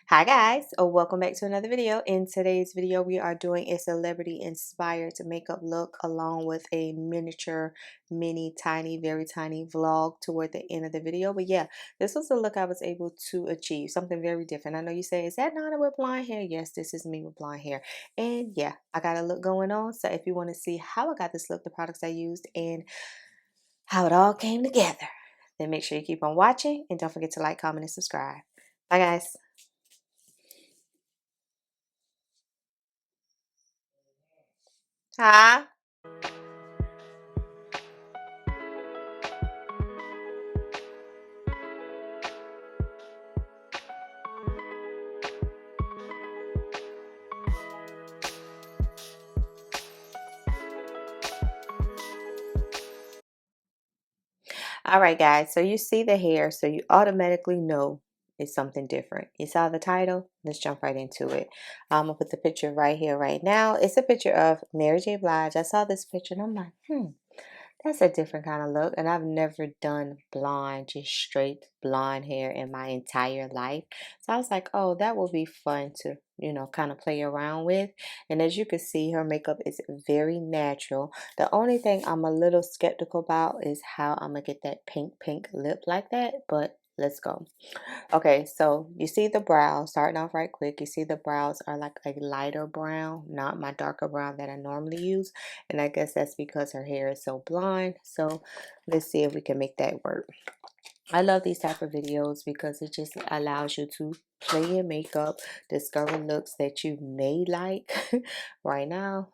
Hi guys, welcome back to another video. In today's video, we are doing a celebrity inspired makeup look along with a miniature, mini, tiny, very tiny vlog toward the end of the video. But yeah, this was the look I was able to achieve, something very different. I know you say, is that Nana with blonde hair? Yes, this is me with blonde hair. And yeah, I got a look going on. So if you want to see how I got this look, the products I used, and how it all came together, then make sure you keep on watching and don't forget to like, comment, and subscribe. Bye guys. Hi. All right, guys, so you see the hair, so you automatically know it's something different. You saw the title? Let's jump right into it. I'm gonna put the picture right here, right now. It's a picture of Mary J. Blige. I saw this picture and I'm like, that's a different kind of look. And I've never done blonde, just straight blonde hair in my entire life. So I was like, oh, that will be fun to, kind of play around with. And as you can see, her makeup is very natural. The only thing I'm a little skeptical about is how I'm going to get that pink lip like that. But let's go. Okay, so you see the brows, starting off right quick. You see the brows are like a lighter brown, not my darker brown that I normally use. And I guess that's because her hair is so blonde. So let's see if we can make that work. I love these type of videos because it just allows you to play your makeup, discover looks that you may like. Right now,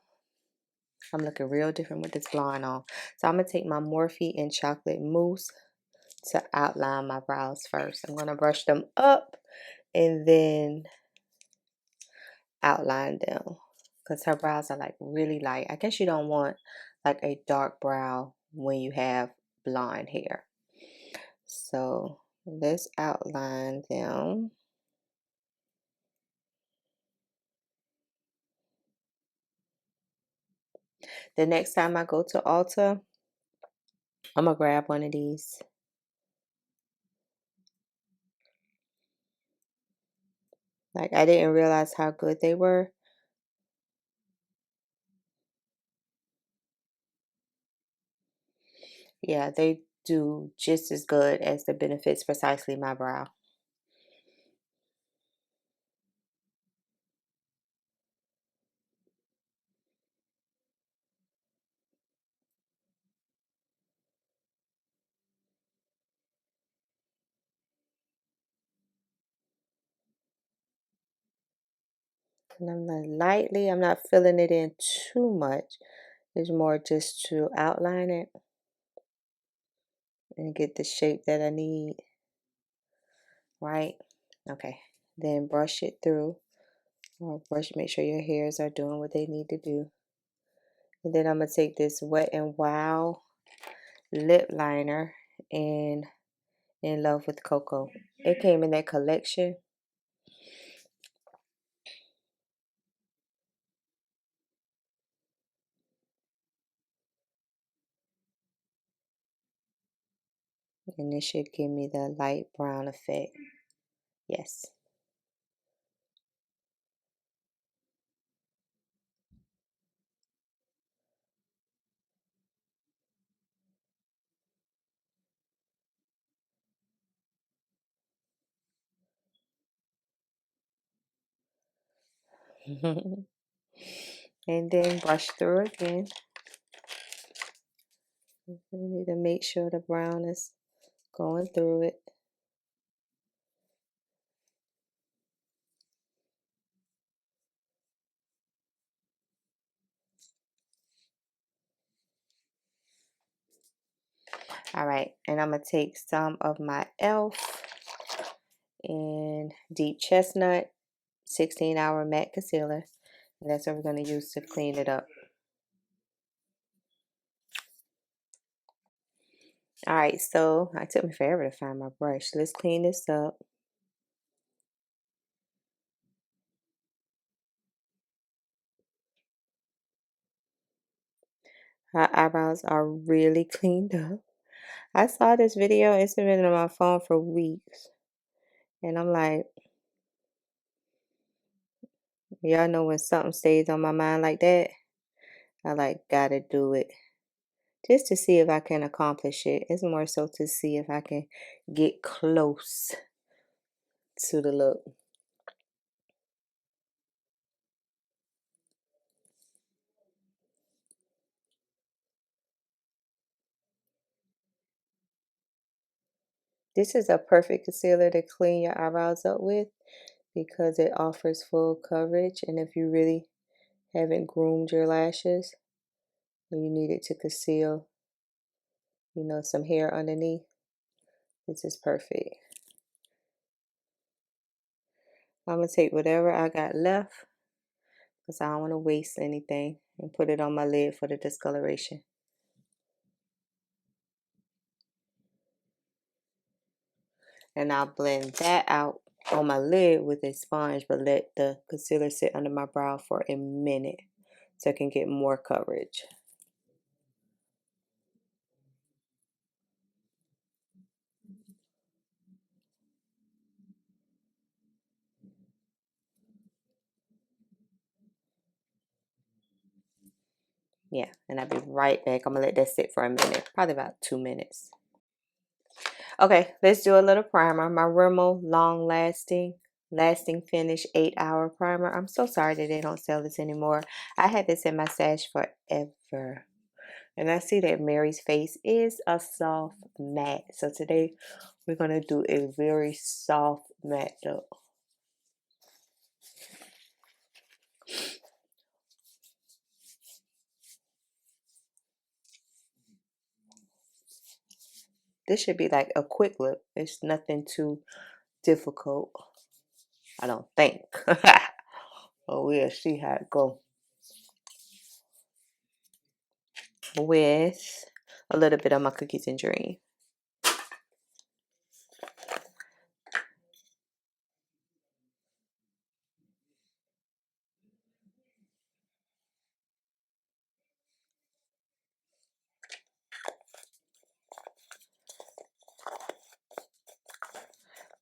I'm looking real different with this blonde on. So I'm going to take my Morphe and Chocolate Mousse to outline my brows first. I'm going to brush them up and then outline them because her brows are like really light. I guess you don't want like a dark brow when you have blonde hair. So let's outline them. The next time I go to Ulta, I'm gonna grab one of these. Like I didn't realize how good they were. Yeah, they do just as good as the Benefits Precisely My Brow. And I'm like lightly, I'm not filling it in too much. It's more just to outline it and get the shape that I need. Right? Okay. Then brush it through. Or brush, make sure your hairs are doing what they need to do. And then I'm going to take this Wet n Wild lip liner and In Love with Cocoa. It came in that collection. And it should give me the light brown effect. Yes. And then brush through again. We need to make sure the brown is going through it. All right, and I'm going to take some of my e.l.f. and Deep Chestnut 16-hour matte concealer. And that's what we're going to use to clean it up. All right, so it took me forever to find my brush. Let's clean this up. Her eyebrows are really cleaned up. I saw this video. It's been on my phone for weeks. And I'm like, Y'all know when something stays on my mind like that, I like gotta do it. Just to see if I can accomplish it. It's more so to see if I can get close to the look. This is a perfect concealer to clean your eyebrows up with because it offers full coverage. And if you really haven't groomed your lashes and you need it to conceal, you know, some hair underneath, this is perfect. I'm going to take whatever I got left because I don't want to waste anything and put it on my lid for the discoloration. And I'll blend that out on my lid with a sponge, but let the concealer sit under my brow for a minute so I can get more coverage. Yeah, and I'll be right back. I'm gonna let that sit for a minute, probably about 2 minutes. Okay, let's do a little primer. My Rimmel Long Lasting Finish 8-hour primer. I'm so sorry that they don't sell this anymore. I had this in my stash forever. And I see that Mary's face is a soft matte. So today we're going to do a very soft matte look. This should be like a quick look. It's nothing too difficult, I don't think. But we'll see how it goes. With a little bit of my Cookies and Dream.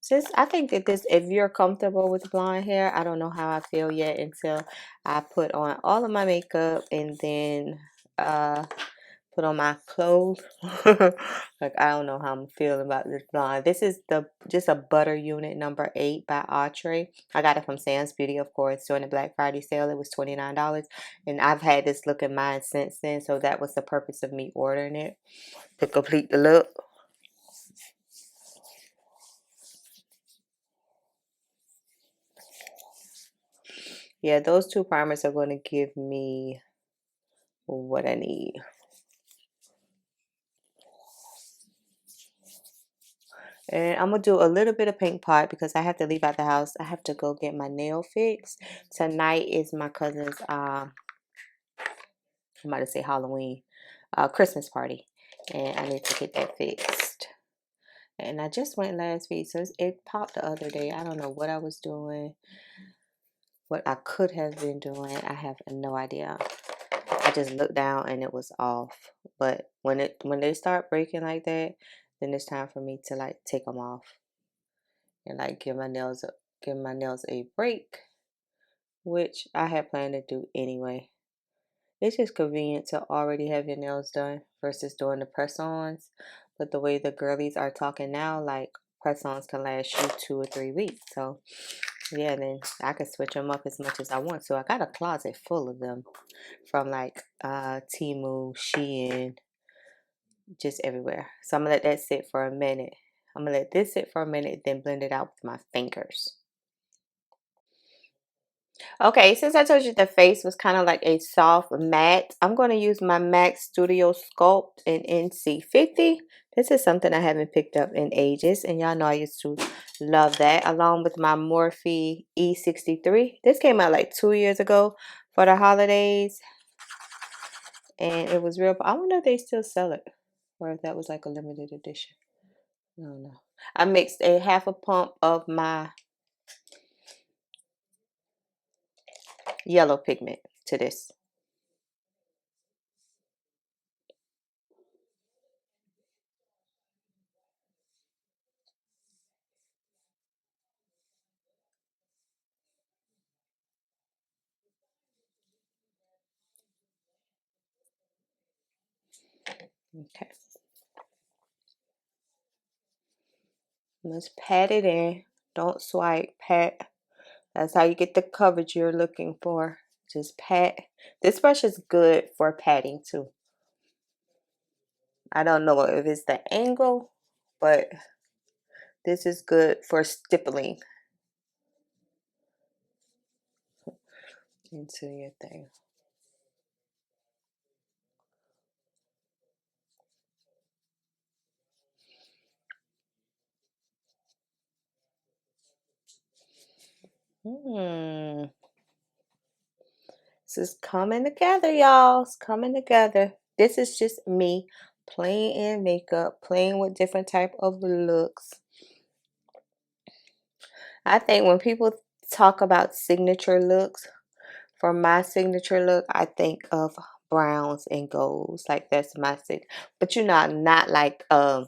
Just, I think that this, if you're comfortable with blonde hair, I don't know how I feel yet until I put on all of my makeup and then put on my clothes. Like, I don't know how I'm feeling about this blonde. This is the just a butter unit number 8 by Outre. I got it from Sam's Beauty, of course, during the Black Friday sale. It was $29, and I've had this look in mine since then. So that was the purpose of me ordering it, to complete the look. Yeah, those two primers are going to give me what I need. And I'm gonna do a little bit of pink pot because I have to leave out the house. I have to go get my nail fixed. Tonight is my cousin's I'm about to say Halloween, Christmas party, and I need to get that fixed. And I just went last week, so it popped the other day. I don't know what I was doing, what I could have been doing. I have no idea. I just looked down and it was off. But when they start breaking like that, then it's time for me to like take them off and like give my nails a break, which I had planned to do anyway. It's just convenient to already have your nails done versus doing the press-ons. But the way the girlies are talking now, like press-ons can last you 2 or 3 weeks. So yeah, then I can switch them up as much as I want. So I got a closet full of them from like Temu, Shein, just everywhere. So I'm gonna let that sit for a minute. I'm gonna let this sit for a minute, then blend it out with my fingers. Okay, since I told you the face was kind of like a soft matte, I'm going to use my MAC Studio Sculpt in NC50. This is something I haven't picked up in ages, and y'all know I used to love that, along with my Morphe E63. This came out like 2 years ago for the holidays, and it was real. I wonder if they still sell it, or if that was like a limited edition. I don't know. I mixed a half a pump of my yellow pigment to this. Okay. Let's pat it in. Don't swipe, pat. That's how you get the coverage you're looking for. Just pat. This brush is good for patting too. I don't know if it's the angle, but this is good for stippling into your thing. Hmm. This is coming together, y'all. It's coming together. This is just me playing in makeup, playing with different type of looks. I think when people talk about signature looks, for my signature look, I think of browns and golds. Like that's my but you know, I'm not like I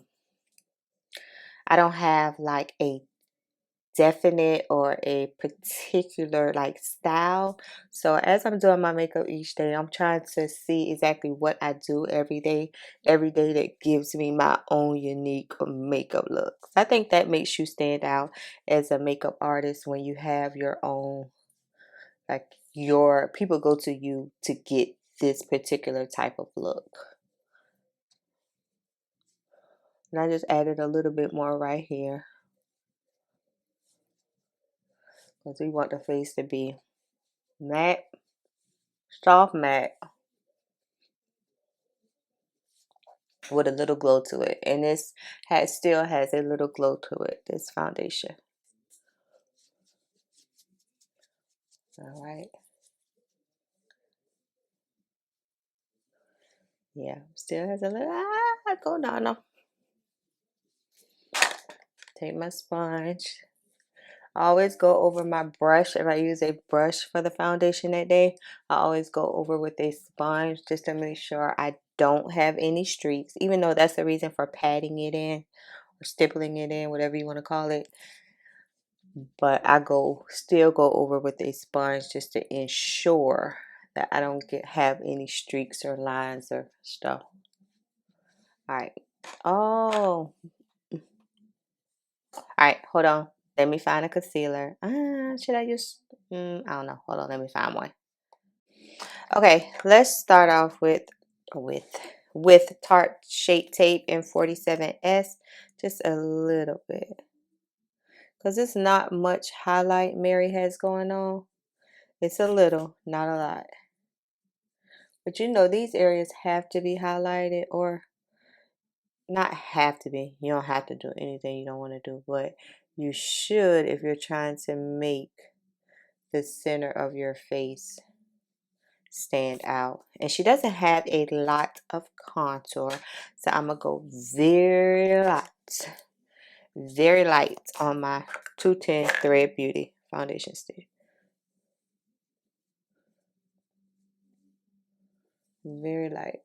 don't have like a definite or a particular like style. So as I'm doing my makeup each day, I'm trying to see exactly what I do every day that gives me my own unique makeup looks. I think that makes you stand out as a makeup artist when you have your own, like your people go to you to get this particular type of look. And I just added a little bit more right here because we want the face to be matte, soft matte with a little glow to it. And this still has a little glow to it, this foundation. All right. Yeah, still has a little, go down now. Take my sponge. I always go over my brush. If I use a brush for the foundation that day, I always go over with a sponge just to make sure I don't have any streaks, even though that's the reason for patting it in or stippling it in, whatever you want to call it. But I still go over with a sponge just to ensure that I don't have any streaks or lines or stuff. All right. Oh, all right. Hold on. Let me find a concealer. Should I use? I don't know. Hold on. Let me find one. Okay. Let's start off with with Tarte Shape Tape in 47S. Just a little bit, because it's not much highlight Mary has going on. It's a little, not a lot. But you know, these areas have to be highlighted, or not have to be. You don't have to do anything you don't want to do, but you should if you're trying to make the center of your face stand out. And she doesn't have a lot of contour, so I'm gonna go very light on my 210 Thread Beauty foundation stick. Very light.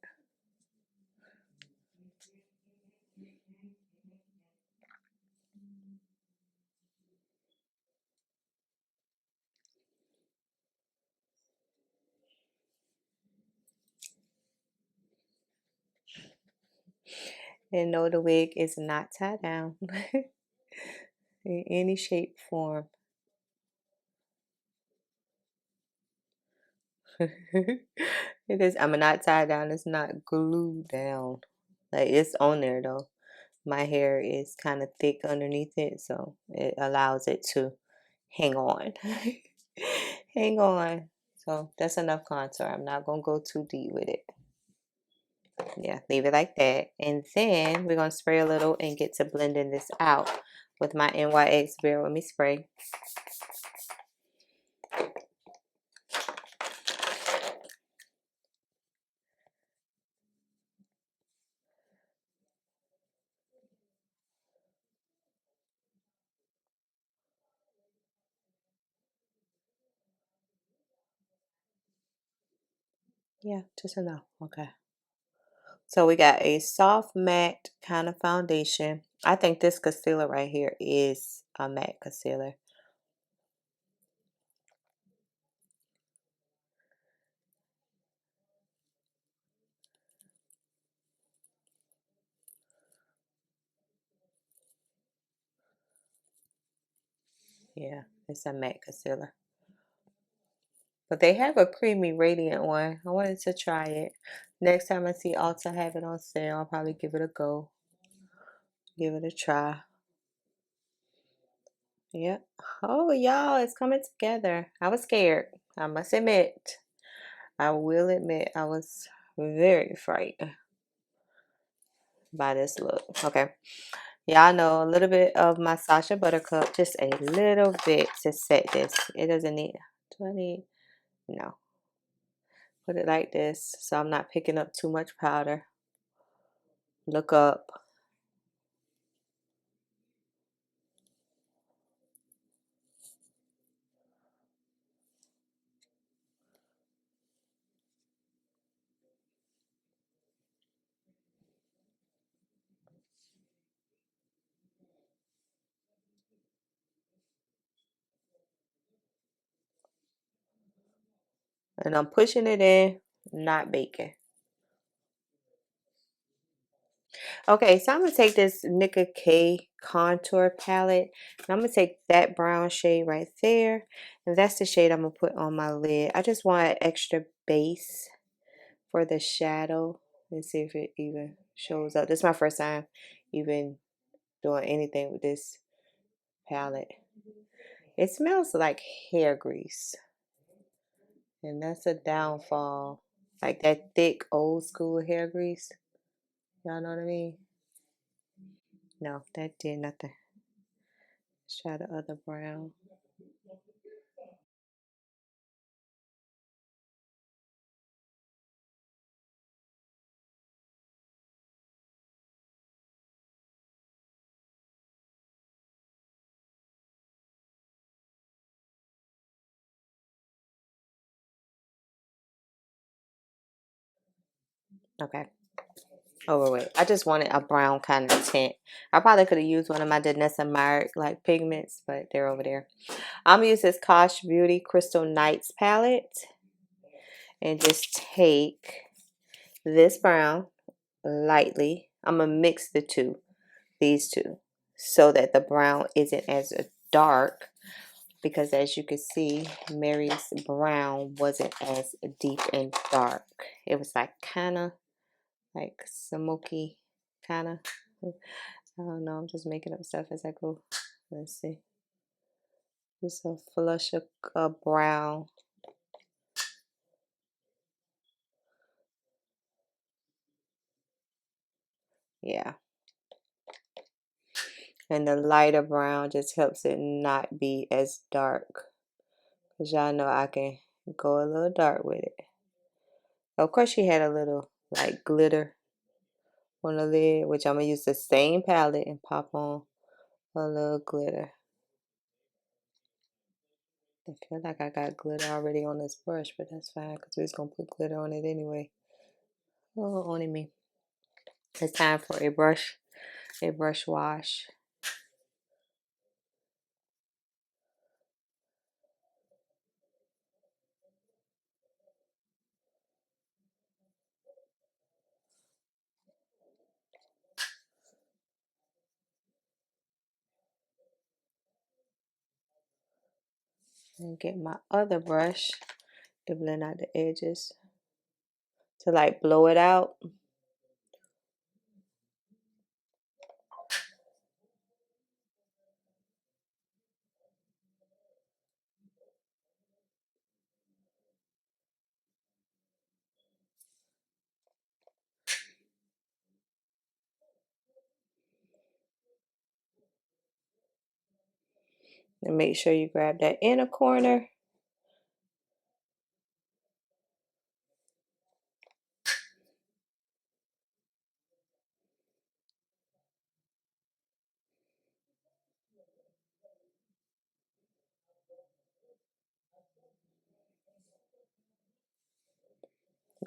And no, the wig is not tied down in any shape, form. It is. I'm not tied down. It's not glued down. Like it's on there though. My hair is kind of thick underneath it, so it allows it to hang on. Hang on. So that's enough contour. I'm not gonna go too deep with it. Yeah, leave it like that. And then we're gonna spray a little and get to blending this out with my NYX Bear With Me spray. Yeah, just enough. Okay. So we got a soft matte kind of foundation. I think this concealer right here is a matte concealer. Yeah, it's a matte concealer. But they have a creamy radiant one. I wanted to try it. Next time I see Ulta have it on sale, I'll probably give it a go. Give it a try. Yep. Oh, y'all, it's coming together. I was scared. I must admit. I will admit I was very frightened by this look. Okay. Y'all know a little bit of my Sacha Buttercup, just a little bit to set this. It doesn't need, do I need? No. Put it like this so I'm not picking up too much powder. Look up. And I'm pushing it in, not baking. Okay, so I'm going to take this Nicka K contour palette. And I'm going to take that brown shade right there. And that's the shade I'm going to put on my lid. I just want an extra base for the shadow. Let's see if it even shows up. This is my first time even doing anything with this palette. It smells like hair grease. And that's a downfall. Like that thick old school hair grease. Y'all know what I mean? No, that did nothing. Let's try the other brown. Okay. Overweight. I just wanted a brown kind of tint. I probably could have used one of my Danessa Myricks like pigments, but they're over there. I'm gonna use this Kosh Beauty Crystal Nights palette and just take this brown lightly. I'm gonna mix these two, so that the brown isn't as dark. Because as you can see, Mary's brown wasn't as deep and dark. It was like kind of like smoky, kind of. I don't know. I'm just making up stuff as I go. Let's see. Just a flush of brown. Yeah. And the lighter brown just helps it not be as dark. Because y'all know I can go a little dark with it. Of course, she had a little like glitter on the lid, which I'm going to use the same palette and pop on a little glitter. I feel like I got glitter already on this brush, but that's fine because we're just going to put glitter on it anyway. Oh, only me. It's time for a brush wash. And get my other brush to blend out the edges. To like blow it out. And make sure you grab that inner corner.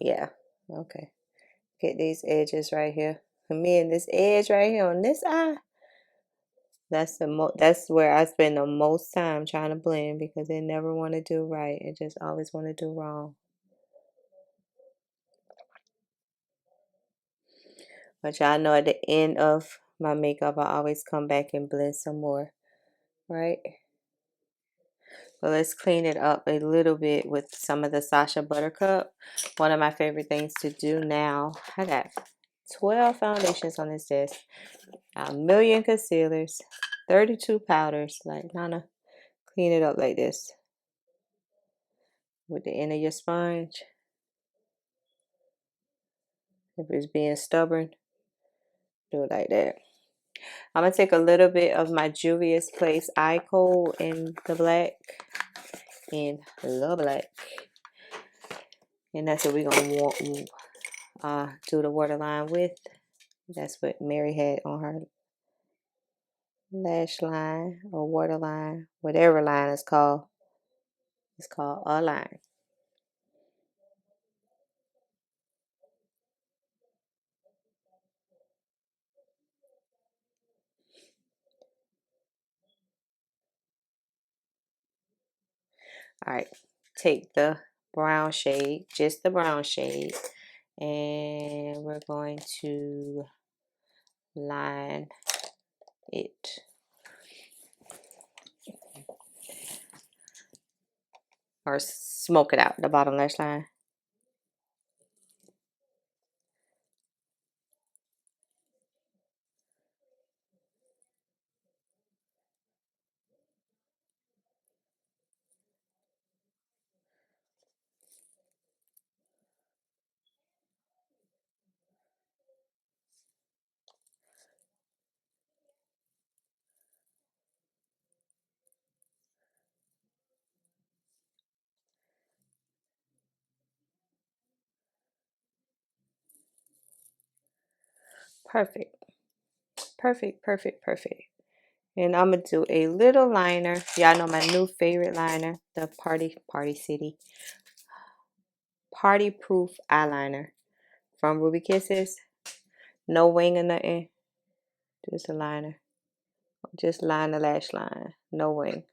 Yeah. Okay. Get these edges right here. For me and this edge right here on this eye. That's where I spend the most time trying to blend because they never want to do right. It just always want to do wrong. But y'all know at the end of my makeup, I always come back and blend some more, right? But let's clean it up a little bit with some of the Sacha Buttercup. One of my favorite things to do now. I got 12 foundations on this desk, a million concealers, 32 powders. Like, Nana, clean it up like this with the end of your sponge. If it's being stubborn, do it like that. I'm going to take a little bit of my Juvia's Place Eye Coat in the black. In the black. And that's what we're going to do the waterline with. That's what Mary had on her lash line or waterline. Whatever line it's called. It's called a line. Alright. Take the brown shade. Just the brown shade. And we're going to line it. Or smoke it out, the bottom lash line. Perfect. Perfect, perfect, perfect. And I'm going to do a little liner. Y'all know my new favorite liner. The Party City. Party Proof Eyeliner. From Ruby Kisses. No wing or nothing. Just a liner. Just line the lash line. No wing.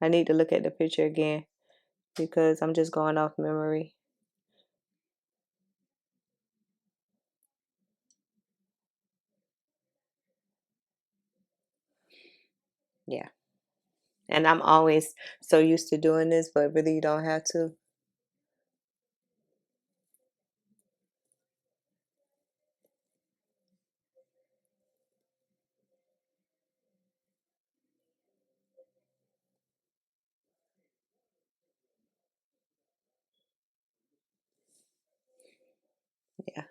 I need to look at the picture again. Because I'm just going off memory. Yeah. And I'm always so used to doing this, but really you don't have to. Yeah.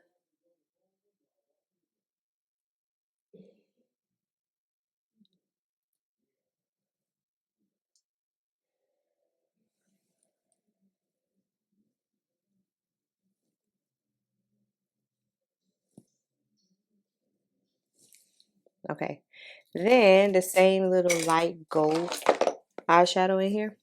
Okay. Then the same little light gold eyeshadow in here.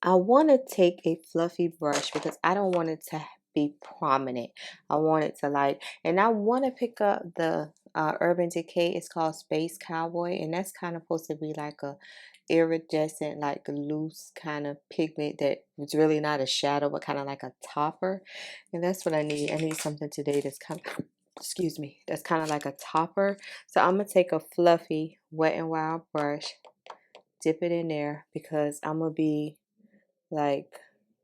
I want to take a fluffy brush because I don't want it to be prominent. I want it to like, and I want to pick up the Urban Decay. It's called Space Cowboy, and that's kind of supposed to be like a iridescent, like loose kind of pigment that it's really not a shadow, but kind of like a topper. And that's what I need. I need something today that's kind of, excuse me, that's kind of like a topper. So I'm gonna take a fluffy Wet n Wild brush, dip it in there because I'm gonna be like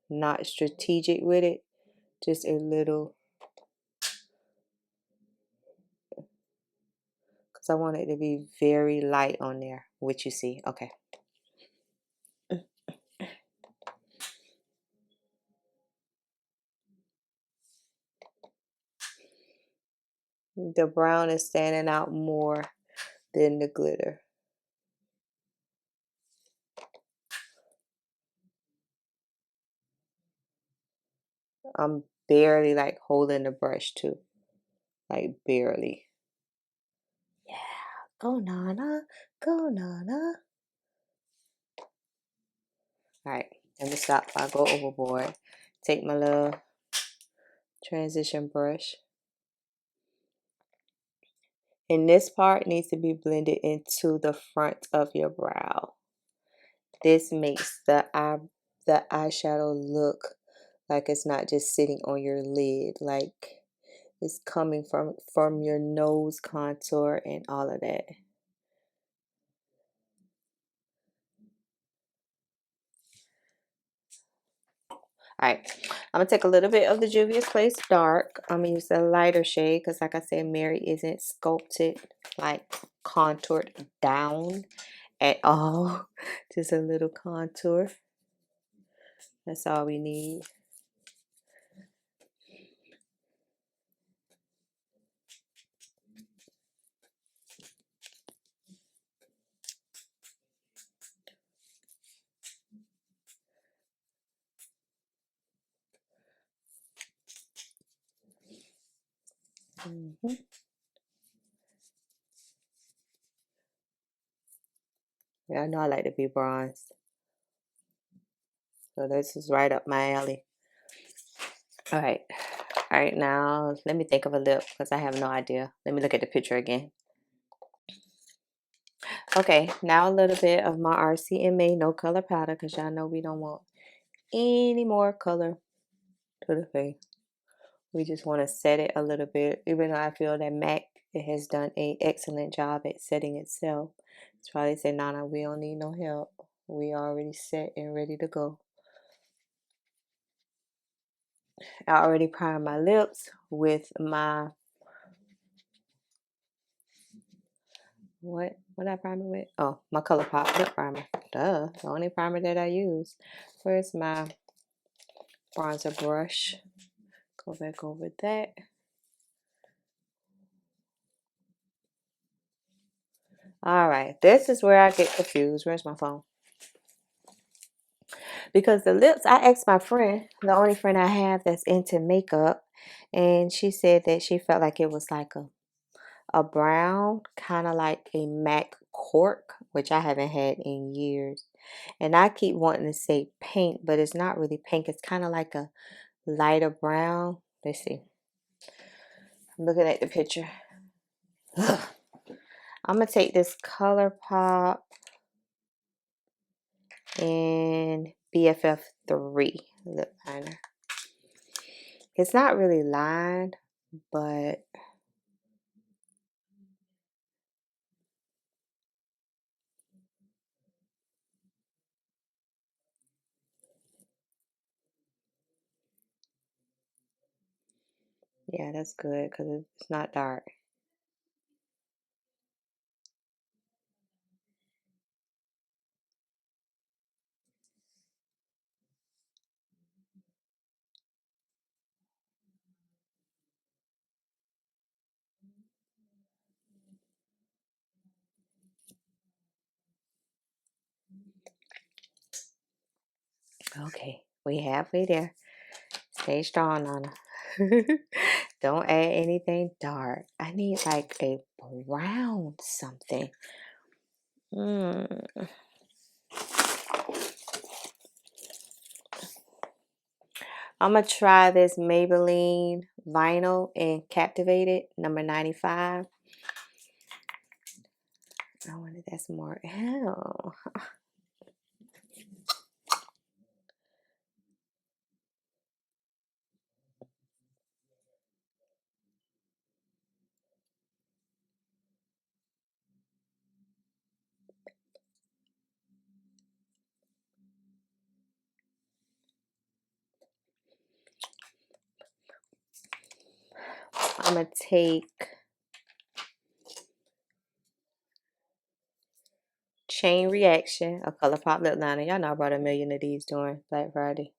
not strategic with it, just a little, because I want it to be very light on there, which you see. Okay. The brown is standing out more than the glitter. I'm barely like holding the brush too, like barely. Yeah, go Nana, go Nana. All right, let me stop before I go overboard. Take my little transition brush. And this part needs to be blended into the front of your brow. This makes the eyeshadow look like it's not just sitting on your lid, like it's coming from your nose contour and all of that. All right, I'm gonna take a little bit of the Juvia'splace dark. I'm gonna use the lighter shade because, like I said, Mary isn't sculpted, like contoured down at all. Just a little contour. That's all we need. Yeah, I know I like to be bronzed, so this is right up my alley. All right. All right, now let me think of a lip because I have no idea. Let me look at the picture again. Okay, now a little bit of my RCMA no color powder because y'all know we don't want any more color to the face. We just want to set it a little bit, even though I feel that MAC it has done an excellent job at setting itself. That's why they say, Nana, we don't need no help. We already set and ready to go. I already primed my lips with my what I prime it with? Oh, my ColourPop lip primer. Duh, the only primer that I use. Where's my bronzer brush? Go back over that. All right, this is where I get confused. Where's my phone? Because the lips, I asked my friend, the only friend I have that's into makeup, and she said that she felt like it was like a brown, kind of like a MAC cork, which I haven't had in years. And I keep wanting to say pink, but it's not really pink. It's kind of like a lighter brown. Let's see. I'm looking at the picture. I'm going to take this ColourPop and BFF3 lip liner. It's not really lined, but yeah, that's good because it's not dark. Okay, we halfway there. Stay strong, Nana. Don't add anything dark. I need like a brown something. I'm gonna try this Maybelline Vinyl and Captivated number 95. I wonder if that's more. Ew. I'm gonna take Chain Reaction, a ColourPop lip liner. Y'all know I brought a million of these during Black Friday.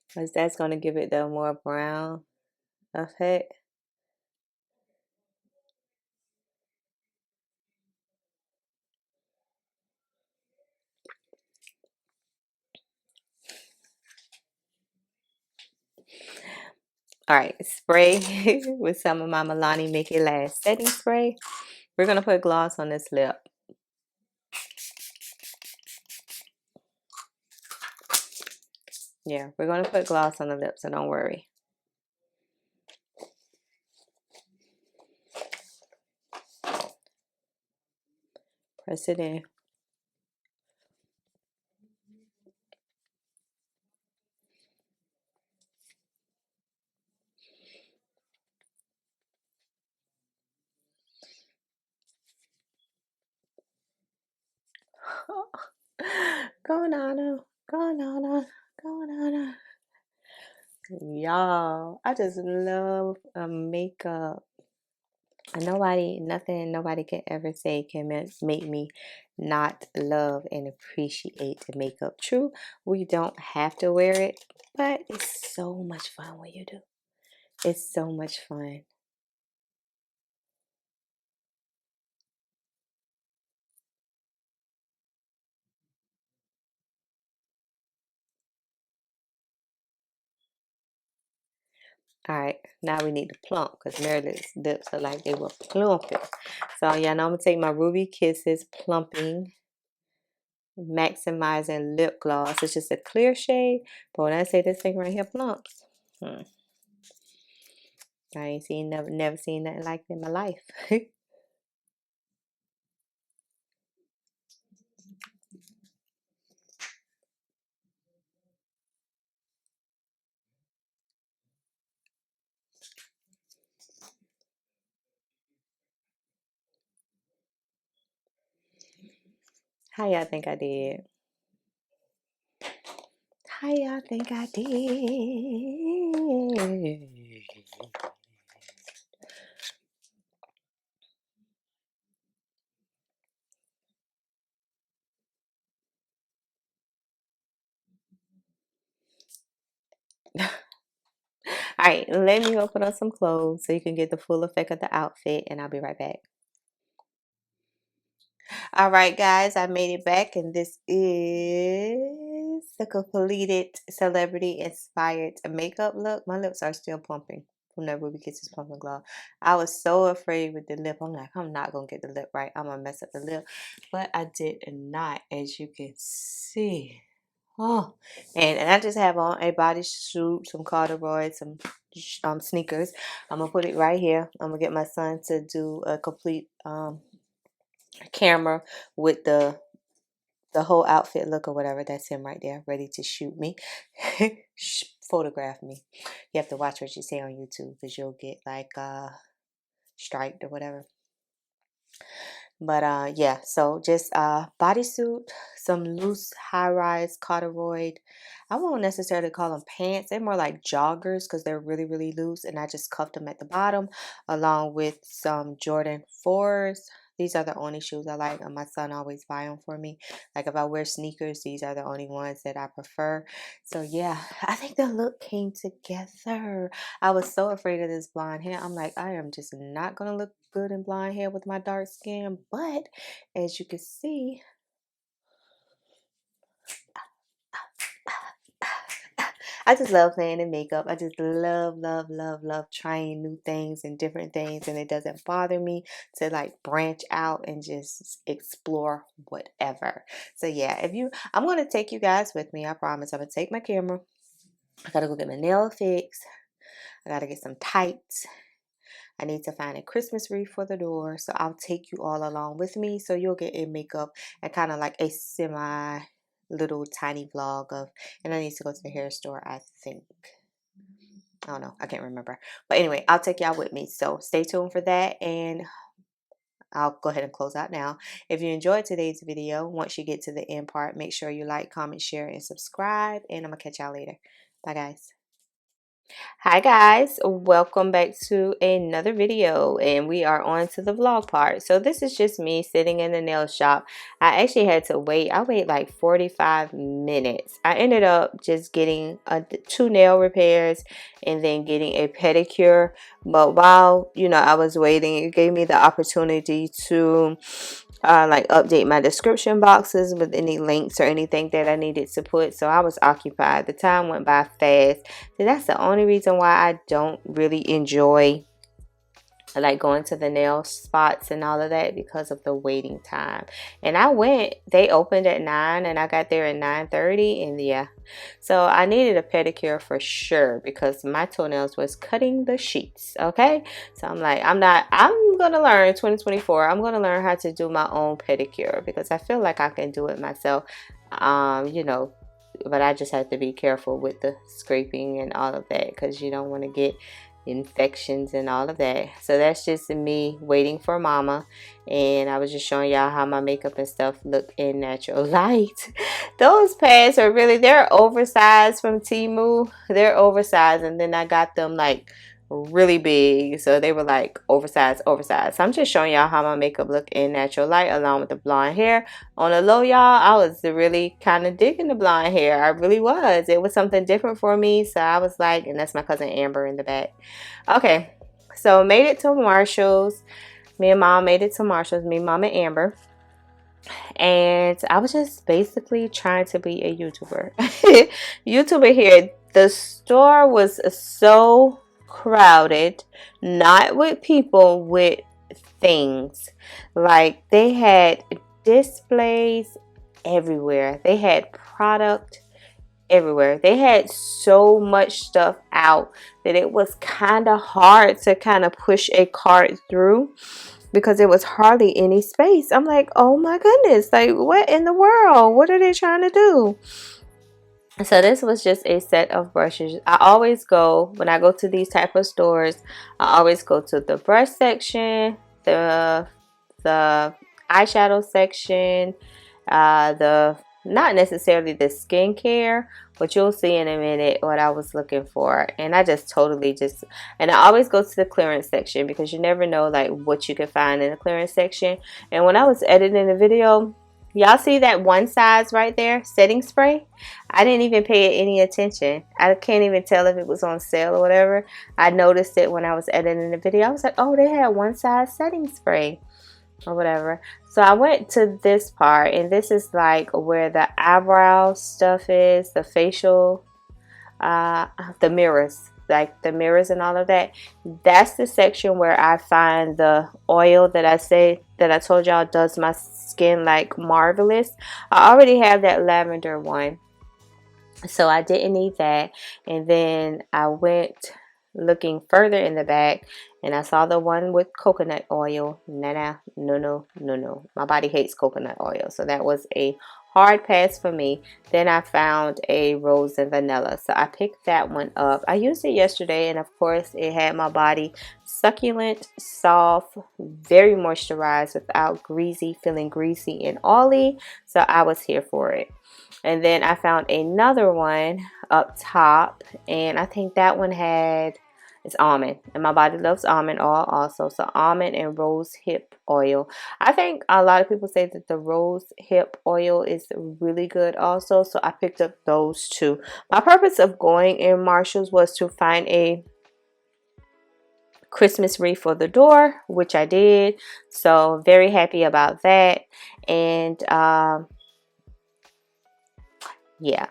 Because that's gonna give it the more brown effect. All right, spray with some of my Milani Make It Last setting spray. We're gonna put gloss on this lip. Yeah, we're gonna put gloss on the lip, so don't worry. Press it in. Go Nana. Go Nana. Go Nana. Y'all, I just love makeup. Nobody can ever say can make me not love and appreciate the makeup. True, we don't have to wear it, but it's so much fun when you do. It's so much fun. All right, now we need to plump because Meredith's lips are like they were plumping. So yeah, now I'm gonna take my Ruby Kisses Plumping Maximizing Lip Gloss. It's just a clear shade, but when I say this thing right here plumps, I ain't seen never seen nothing like it in my life. How y'all think I did? How y'all think I did? All right, let me open up some clothes so you can get the full effect of the outfit, and I'll be right back. All right, guys, I made it back, and this is the completed celebrity inspired makeup look. My lips are still plumping from that Ruby Kisses Plumping Gloss. I was so afraid with the lip. I'm like, I'm not gonna get the lip right. I'm gonna mess up the lip, but I did not, as you can see. Oh, and I just have on a bodysuit, some corduroys, some sneakers. I'm gonna put it right here. I'm gonna get my son to do a complete camera with the whole outfit look or whatever. That's him right there, ready to shoot me, photograph me. You have to watch what you say on YouTube because you'll get like striked or whatever. But yeah, so just bodysuit, some loose high-rise corduroy. I won't necessarily call them pants. They're more like joggers because they're really, really loose. And I just cuffed them at the bottom along with some Jordan 4s. These are the only shoes I like, and my son always buy them for me. Like if I wear sneakers, these are the only ones that I prefer. So yeah, I think the look came together. I was so afraid of this blonde hair. I'm like, I am just not going to look good in blonde hair with my dark skin. But as you can see, I just love playing in makeup. I just love, love, love, love trying new things and different things. And it doesn't bother me to like branch out and just explore whatever. So yeah, I'm going to take you guys with me. I promise. I'm going to take my camera. I got to go get my nail fixed. I got to get some tights. I need to find a Christmas wreath for the door. So I'll take you all along with me. So you'll get a makeup and kind of like a semi little tiny vlog of, and I need to go to the hair store, I think. I don't know. I can't remember. But anyway, I'll take y'all with me. So stay tuned for that. And I'll go ahead and close out now. If you enjoyed today's video, once you get to the end part, make sure you like, comment, share, and subscribe. And I'm going to catch y'all later. Bye, guys. Hi guys, welcome back to another video, and we are on to the vlog part. So this is just me sitting in the nail shop. I actually had to wait. I waited like 45 minutes. I ended up just getting 2 nail repairs and then getting a pedicure. But while I was waiting, it gave me the opportunity to like update my description boxes with any links or anything that I needed to put. So I was occupied. The time went by fast. So that's the only reason why I don't really enjoy like going to the nail spots and all of that, because of the waiting time. And they opened at 9 and I got there at 9:30, and yeah. So I needed a pedicure for sure because my toenails was cutting the sheets. Okay. So I'm like, I'm gonna learn 2024. I'm gonna learn how to do my own pedicure because I feel like I can do it myself. But I just have to be careful with the scraping and all of that because you don't want to get infections and all of that. So that's just me waiting for mama, and I was just showing y'all how my makeup and stuff look in natural light. Those pads are really, they're oversized from Temu. They're oversized, and then I got them like really big, so they were like oversized. So I'm just showing y'all how my makeup look in natural light along with the blonde hair. On the low, y'all, I was really kind of digging the blonde hair. I really was. It was something different for me, so I was like, and that's my cousin Amber in the back. Okay, so made it to Marshall's. Me and mom made it to Marshall's, me, mom, and Amber. And I was just basically trying to be a YouTuber. YouTuber here. The store was so crowded, not with people, with things. Like, they had displays everywhere. They had product everywhere. They had so much stuff out that it was kind of hard to kind of push a cart through, because there was hardly any space. I'm like, oh my goodness, like, what in the world? What are they trying to do? So this was just a set of brushes. I always go, when I go to these type of stores, I always go to the brush section, the eyeshadow section, the, not necessarily the skincare, but you'll see in a minute what I was looking for. And I just totally just, and I always go to the clearance section, because you never know like what you can find in the clearance section. And when I was editing the video, y'all see that one size right there, setting spray? I didn't even pay it any attention. I can't even tell if it was on sale or whatever. I noticed it when I was editing the video. I was like, oh, they had one size setting spray or whatever. So I went to this part, and this is like where the eyebrow stuff is, the facial, the mirrors, like the mirrors and all of that. That's the section where I find the oil that I told y'all does my skin like marvelous. I already have that lavender one, so I didn't need that. And then I went looking further in the back, and I saw the one with coconut oil. No. My body hates coconut oil, so that was a hard pass for me. Then I found a rose and vanilla, so I picked that one up. I used it yesterday, and of course it had my body succulent, soft, very moisturized without feeling greasy and oily, so I was here for it. And then I found another one up top, and I think that one it's almond, and my body loves almond oil also. So almond and rose hip oil. I think a lot of people say that the rose hip oil is really good also, so I picked up those two. My purpose of going in Marshall's was to find a Christmas wreath for the door, which I did, so very happy about that. And yeah.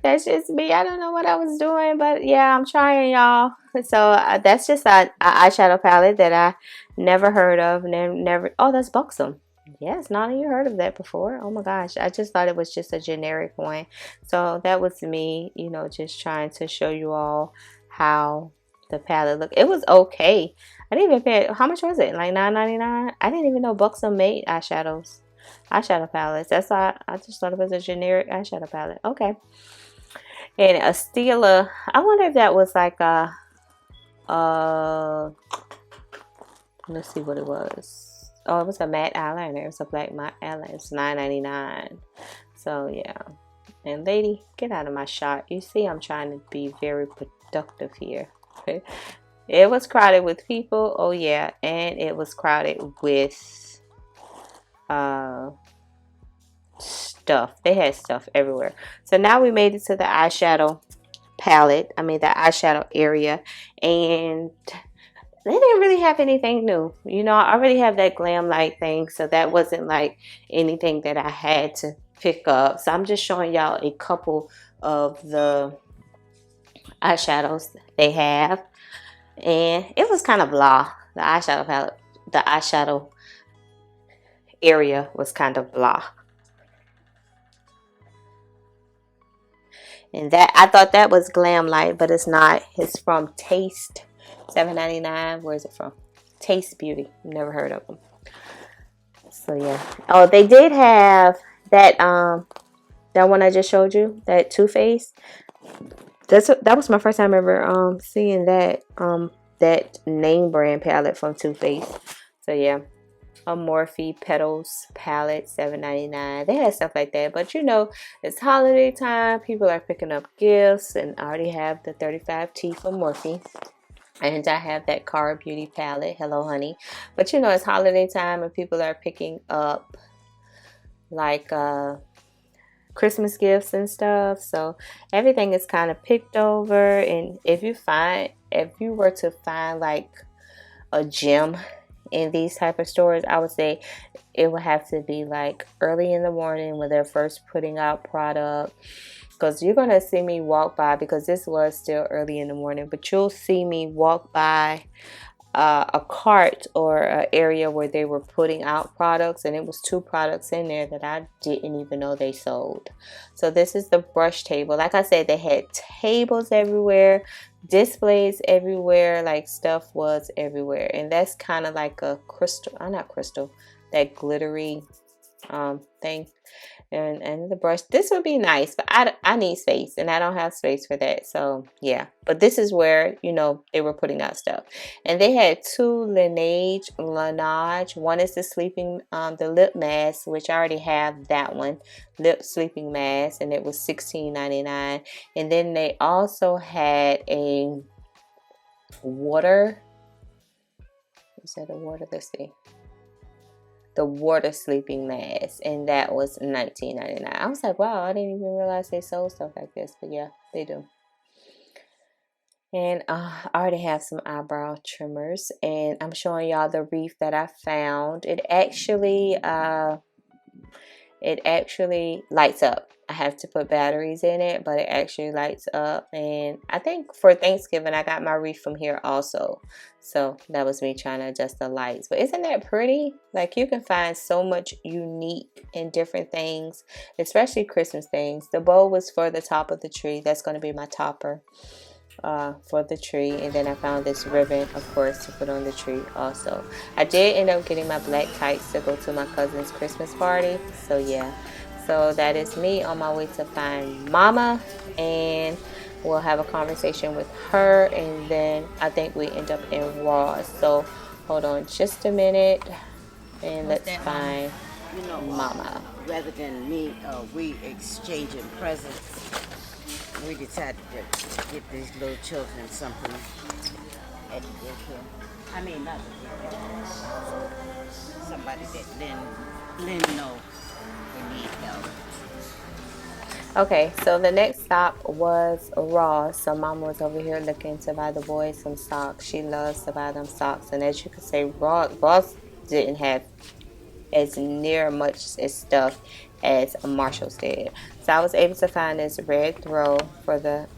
That's just me. I don't know what I was doing, but yeah, I'm trying, y'all. So that's just an eyeshadow palette that I never heard of, and never. Oh, that's Buxom. Yes, none of you heard of that before. Oh my gosh, I just thought it was just a generic one. So that was me, you know, just trying to show you all how the palette looked. It was okay. I didn't even pay. How much was it? Like $9.99. I didn't even know Buxom made eyeshadow palettes. That's why I just thought it was a generic eyeshadow palette. Okay. And a Stila, I wonder if that was like a let's see what it was. Oh, it was a matte eyeliner. It was a black matte eyeliner. It's $9.99. So yeah. And lady, get out of my shot. You see, I'm trying to be very productive here. It was crowded with people. Oh yeah. And it was crowded with stuff. They had stuff everywhere. So now we made it to the eyeshadow palette, the eyeshadow area, and they didn't really have anything new. You know, I already have that glam light thing, so that wasn't like anything that I had to pick up. So I'm just showing y'all a couple of the eyeshadows they have, and it was kind of blah. The eyeshadow palette, the eyeshadow area was kind of blah. And that, I thought that was Glam Light, but it's not. It's from Taste, $7.99. Where is it from? Taste Beauty. Never heard of them. So yeah. Oh, they did have that that one I just showed you, that Too Faced. that was my first time ever seeing that that name brand palette from Too Faced. So yeah, a Morphe Petals palette, $7.99. They had stuff like that, but you know, it's holiday time. People are picking up gifts, and I already have the 35T from Morphe. And I have that Cara Beauty palette, Hello Honey. But you know, it's holiday time and people are picking up like Christmas gifts and stuff. So everything is kind of picked over. And if you were to find like a gem in these type of stores, I would say it would have to be like early in the morning when they're first putting out product. Because you're going to see me walk by, because this was still early in the morning, but you'll see me walk by a cart or an area where they were putting out products, and it was 2 products in there that I didn't even know they sold. So this is the brush table. Like I said, they had tables everywhere, displays everywhere, like stuff was everywhere. And that's kind of like a crystal, not crystal, that glittery thing. And the brush, this would be nice, but I need space, and I don't have space for that. So yeah, but this is where, you know, they were putting out stuff. And they had 2 Laneige. One is the sleeping the lip mask, which I already have that one, lip sleeping mask, and it was $16.99. And then they also had a water, is that a water, let's see, the water sleeping mask, and that was $19.99. I was like, wow, I didn't even realize they sold stuff like this, but yeah, they do. And I already have some eyebrow trimmers, and I'm showing y'all the wreath that I found. It actually lights up. I have to put batteries in it, but it actually lights up. And I think for Thanksgiving I got my wreath from here also. So that was me trying to adjust the lights. But isn't that pretty? Like, you can find so much unique and different things, especially Christmas things. The bow was for the top of the tree. That's going to be my topper for the tree. And then I found this ribbon, of course, to put on the tree also. I did end up getting my black tights to go to my cousin's Christmas party. So yeah, so that is me on my way to find Mama, and we'll have a conversation with her, and then I think we end up in Ross. So hold on just a minute, and let's find Mama. Rather than me, we exchanging presents, we decided to get these little children something at the daycare. I mean, not the daycare. Somebody that Lynn know we need help. Okay, so the next stop was Ross. So Mama was over here looking to buy the boys some socks. She loves to buy them socks, and as you can see, Ross didn't have as near much as stuff as Marshall's did. So I was able to find this red throw for the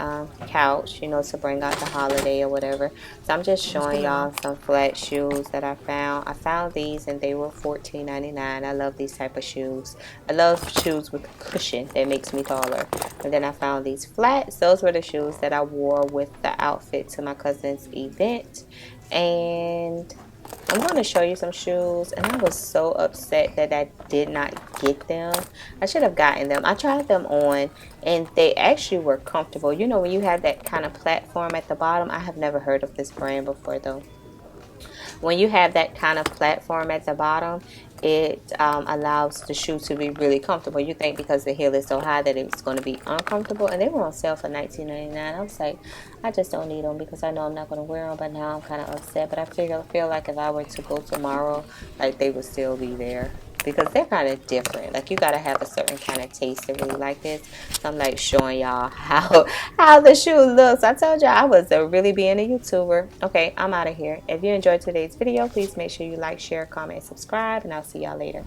couch, you know, to bring out the holiday or whatever. So I'm just showing y'all some flat shoes that I found. I found these and they were $14.99. I love these type of shoes. I love shoes with cushion that makes me taller. And then I found these flats. Those were the shoes that I wore with the outfit to my cousin's event. And I'm going to show you some shoes, and I was so upset that I did not get them. I should have gotten them. I tried them on, and they actually were comfortable. You know, when you have that kind of platform at the bottom, I have never heard of this brand before though. When you have that kind of platform at the bottom, it allows the shoe to be really comfortable. You think because the heel is so high that it's going to be uncomfortable, and they were on sale for $19.99. I was like, I just don't need them because I know I'm not going to wear them, but now I'm kind of upset. But I feel like if I were to go tomorrow, like, they would still be there because they're kind of different. Like, you got to have a certain kind of taste to really like this. So I'm like showing y'all how the shoe looks. I told y'all I was really being a YouTuber. Okay, I'm out of here. If you enjoyed today's video, please make sure you like, share, comment, and subscribe, and I'll see y'all later.